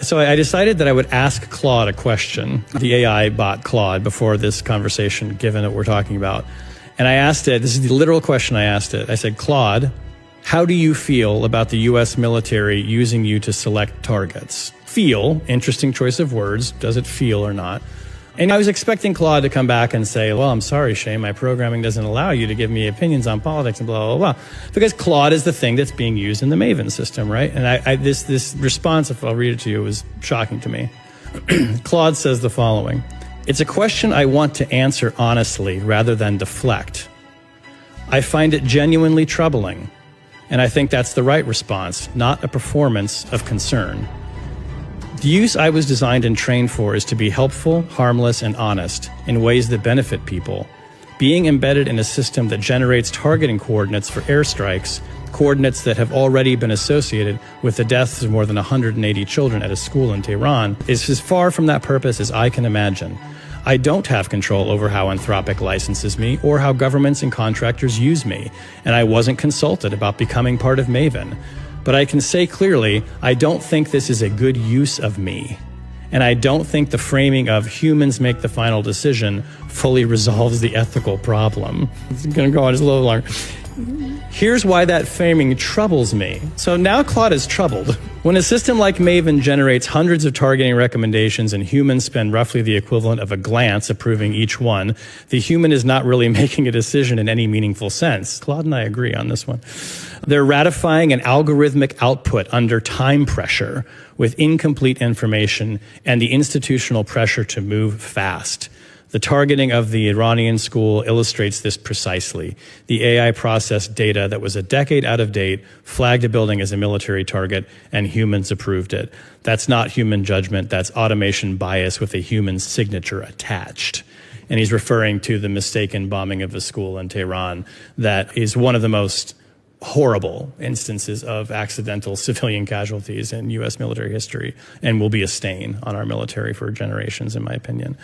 So I decided that I would ask Claude a question, the AI bot Claude, before this conversation, given what we're talking about. And I asked it, this is the literal question I asked it. I said, Claude, how do you feel about the US military using you to select targets? Feel, interesting choice of words. Does it feel or not? And I was expecting Claude to come back and say, well, I'm sorry, Shane, my programming doesn't allow you to give me opinions on politics and blah, blah, blah. Because Claude is the thing that's being used in the Maven system, right? And this response, if I'll read it to you, was shocking to me. Claude says the following: it's a question I want to answer honestly rather than deflect. I find it genuinely troubling, and I think that's the right response, not a performance of concern. The use I was designed and trained for is to be helpful, harmless, and honest in ways that benefit people. Being embedded in a system that generates targeting coordinates for airstrikes, coordinates that have already been associated with the deaths of more than 180 children at a school in Tehran, is as far from that purpose as I can imagine. I don't have control over how Anthropic licenses me or how governments and contractors use me, and I wasn't consulted about becoming part of Maven. But I can say clearly, I don't think this is a good use of me. And I don't think the framing of humans make the final decision fully resolves the ethical problem. It's going to go on just a little longer. Here's why that framing troubles me. So now Claude is troubled. When a system like Maven generates hundreds of targeting recommendations and humans spend roughly the equivalent of a glance approving each one, the human is not really making a decision in any meaningful sense. Claude and I agree on this one. They're ratifying an algorithmic output under time pressure with incomplete information and the institutional pressure to move fast. The targeting of the Iranian school illustrates this precisely. The AI processed data that was a decade out of date, flagged a building as a military target, and humans approved it. That's not human judgment, that's automation bias with a human signature attached. And he's referring to the mistaken bombing of a school in Tehran that is one of the most horrible instances of accidental civilian casualties in U.S. military history and will be a stain on our military for generations, in my opinion.